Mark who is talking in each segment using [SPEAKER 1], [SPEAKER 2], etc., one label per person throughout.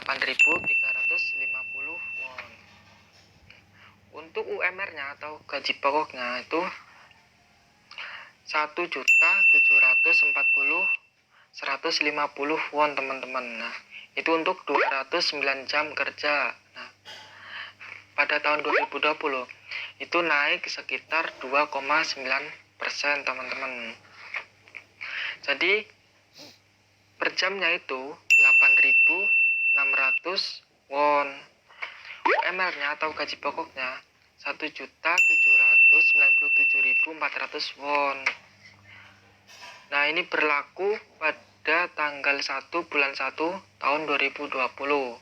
[SPEAKER 1] 8.350 won. Untuk UMR-nya atau gaji pokoknya itu 1.740.150 won teman-teman. Nah, itu untuk 209 jam kerja. Nah, pada tahun 2020 itu naik sekitar 2,9% teman-teman. Jadi per jamnya itu 8.600 won. UMR-nya atau gaji pokoknya 1.797.400 won. Nah, ini berlaku pada tanggal 1 bulan 1 tahun 2020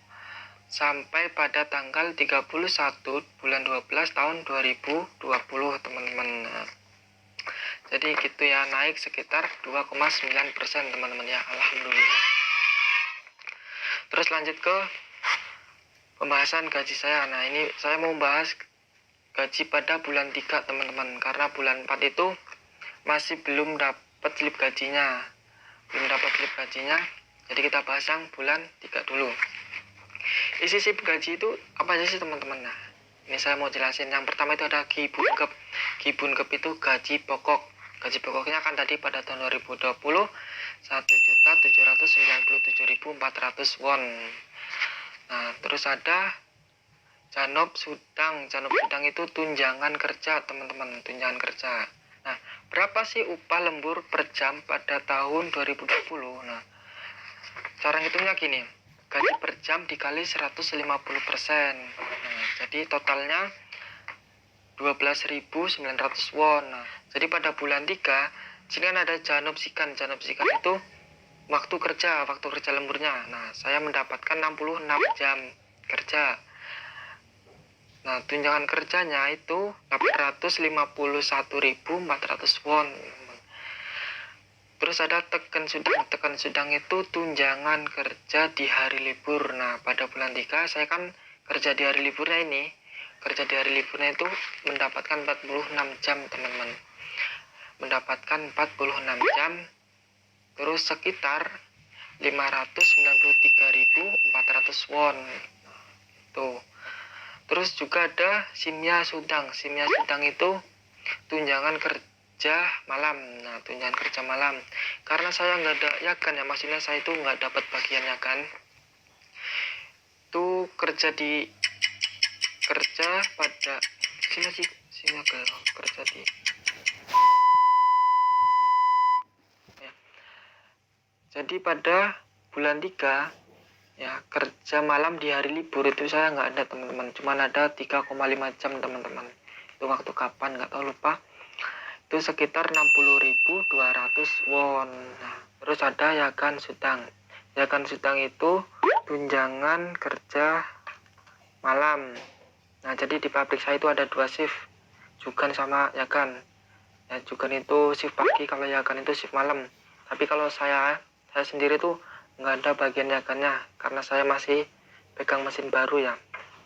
[SPEAKER 1] sampai pada tanggal 31 bulan 12 tahun 2020 teman-teman. Jadi gitu ya, naik sekitar 2,9% teman-teman ya, alhamdulillah. Terus lanjut ke pembahasan gaji saya. Nah, ini saya mau bahas gaji pada bulan 3 teman-teman, karena bulan 4 itu masih belum dapat slip gajinya. Jadi kita bahas yang bulan 3 dulu. Isi slip gaji itu apa aja sih teman-teman? Nah, ini saya mau jelasin. Yang pertama itu ada Gibunkep. Gibunkep itu gaji pokok. Gaji pokoknya kan tadi pada tahun 2020 1.797.400 won. Nah, terus ada Janop Sudang. Janop Sudang itu tunjangan kerja teman-teman, tunjangan kerja. Nah, berapa sih upah lembur per jam pada tahun 2020? Nah, cara ngitungnya gini, gaji per jam dikali 150%. Nah, jadi totalnya 12.900 won. Nah, jadi pada bulan 3 sini kan ada Janop Sikan. Janop Sikan itu waktu kerja lemburnya. Nah, saya mendapatkan 66 jam kerja. Nah, tunjangan kerjanya itu 851.400 won. Terus ada Teken Sudang. Teken Sudang itu tunjangan kerja di hari libur. Nah, pada bulan 3 saya kan kerja di hari liburnya ini. Kerja di hari liburnya itu mendapatkan 46 jam teman-teman. Mendapatkan 46 jam. Terus sekitar 593.400 won. Tuh. Terus juga ada Simya Sudang. Simya Sudang itu tunjangan kerja malam. Nah, tunjangan kerja malam. Karena saya nggak ada yakan ya, maksudnya saya itu nggak dapat bagian yakan. Itu kerja pada Simya kerja di ya. Jadi pada bulan 3 ya, kerja malam di hari libur itu saya nggak ada teman-teman, cuma ada 3,5 jam teman-teman. Itu waktu kapan nggak tahu, lupa. Itu sekitar 60.200 won. Nah, terus ada Yakan Sudang. Yakan Sudang itu tunjangan kerja malam. Nah, jadi di pabrik saya itu ada 2 shift, Jugan sama Yakan. Ya, Jugan itu shift pagi, kalau Yakan itu shift malam. Tapi kalau saya sendiri tuh nggak ada bagian yakannya, karena saya masih pegang mesin baru ya,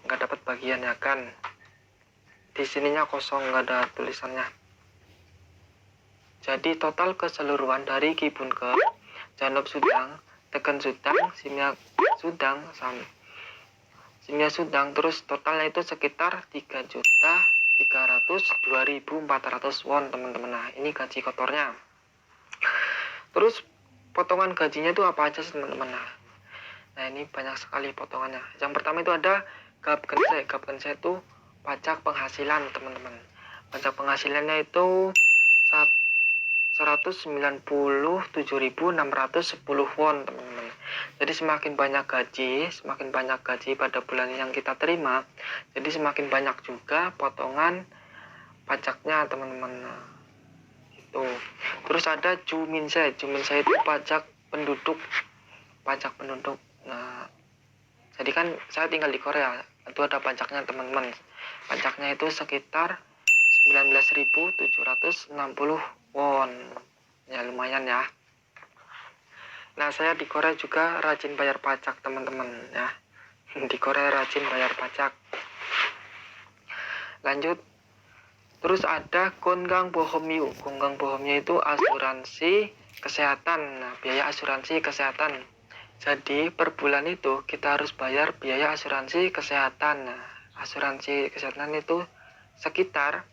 [SPEAKER 1] nggak dapat bagian yakan. Di sininya kosong, nggak ada tulisannya. Jadi total keseluruhan dari Gibunkep, Janop Sudang, Teken Sudang, Simya Sudang, terus totalnya itu sekitar 3.302.400 won teman-teman. Nah, ini gaji kotornya. Terus potongan gajinya itu apa aja sih teman-teman? Nah, ini banyak sekali potongannya. Yang pertama itu ada Gapkense. Gapkense itu pajak penghasilan teman-teman. Pajak penghasilannya itu 197.610 won teman-teman. Jadi semakin banyak gaji pada bulan yang kita terima, jadi semakin banyak juga potongan pajaknya teman-teman. Nah, gitu. Terus ada Juminse. Juminse itu pajak penduduk. Nah, jadi kan saya tinggal di Korea, itu ada pajaknya teman-teman. Pajaknya itu sekitar 19.760 won. Ya, lumayan ya. Nah, saya di Korea juga rajin bayar pajak teman-teman ya. Di Korea rajin bayar pajak. Lanjut. Terus ada Kongang Bohomyu. Kongang Bohomyu itu asuransi kesehatan. Nah, biaya asuransi kesehatan. Jadi per bulan itu kita harus bayar biaya asuransi kesehatan. Nah, asuransi kesehatan itu sekitar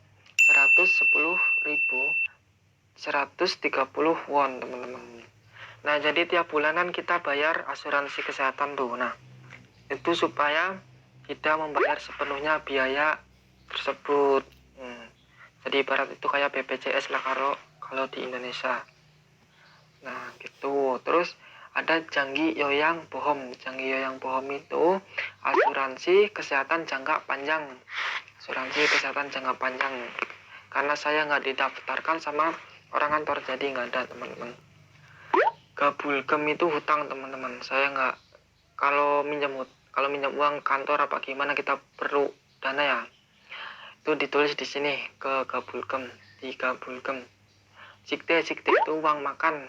[SPEAKER 1] 110.130 won teman-teman. Nah jadi tiap bulanan kita bayar asuransi kesehatan tuh. Nah itu supaya tidak membayar sepenuhnya biaya tersebut. Jadi ibarat itu kayak BPJS lah kalau di Indonesia. Nah gitu. Terus ada Janggi Yoyang Bohom. Janggi Yoyang Bohom itu asuransi kesehatan jangka panjang. Asuransi kesehatan jangka panjang. Karena saya nggak didaftarkan sama orang kantor, jadi nggak ada teman-teman. Gabulgem itu hutang teman-teman. Saya nggak, kalau minjam uang kantor apa gimana kita perlu dana ya. Itu ditulis di sini ke Gabulgem, di Gabulgem. Sikte itu uang makan.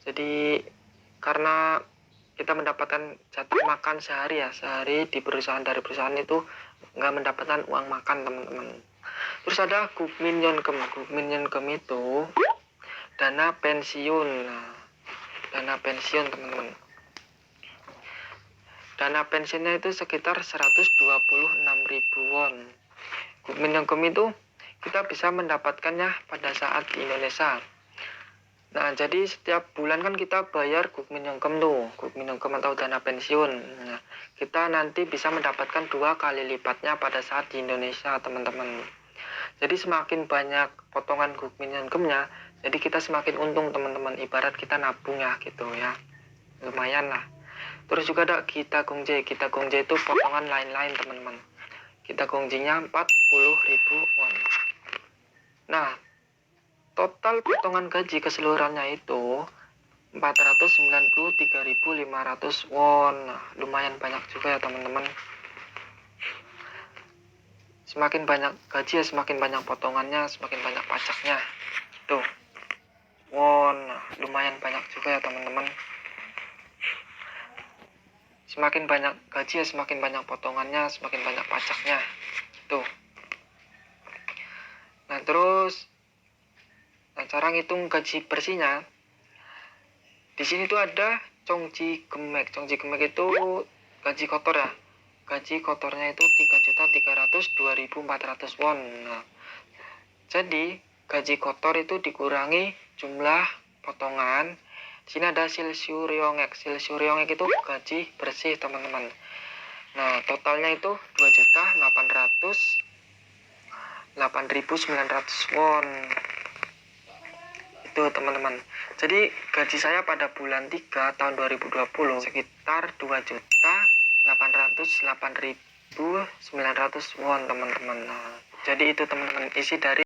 [SPEAKER 1] Jadi karena kita mendapatkan jatah makan sehari di perusahaan, dari perusahaan itu nggak mendapatkan uang makan teman-teman. Terus ada Gukmin Yeonkem itu dana pensiun. Nah, dana pensiun teman-teman. Dana pensiunnya itu sekitar 126.000 won. Gukmin Yeonkem itu kita bisa mendapatkannya pada saat di Indonesia. Nah, jadi setiap bulan kan kita bayar Gukmin Yeonkem tuh, Gukmin Yeonkem atau dana pensiun. Nah, kita nanti bisa mendapatkan 2 kali lipatnya pada saat di Indonesia, teman-teman. Jadi semakin banyak potongan Gukmin Yeonkem-nya, jadi kita semakin untung, teman-teman. Ibarat kita nabung ya, gitu ya. Lumayan lah. Terus juga ada Kita Gongje itu potongan lain-lain, teman-teman. Kita Gongje-nya 40.000 won. Nah, total potongan gaji keseluruhannya itu 493.500 won. Nah, lumayan banyak juga ya teman-teman. Semakin banyak gaji ya semakin banyak potongannya, semakin banyak pajaknya. Tuh. Won, nah, lumayan banyak juga ya teman-teman. Semakin banyak gaji ya semakin banyak potongannya, semakin banyak pajaknya. Tuh. Nah, terus cara ngitung gaji bersihnya, di sini tuh ada Chongji Gemek. Chongji Gemek itu gaji kotor ya. Gaji kotornya itu 3.302.400 won. Nah, jadi gaji kotor itu dikurangi jumlah potongan. Di sini ada Silsyuryongek. Silsyuryongek itu gaji bersih, teman-teman. Nah, totalnya itu 2.808.900 won. Itu teman-teman. Jadi gaji saya pada bulan 3 tahun 2020 sekitar 2.808.900 won, teman-teman. Nah, jadi itu teman-teman isi dari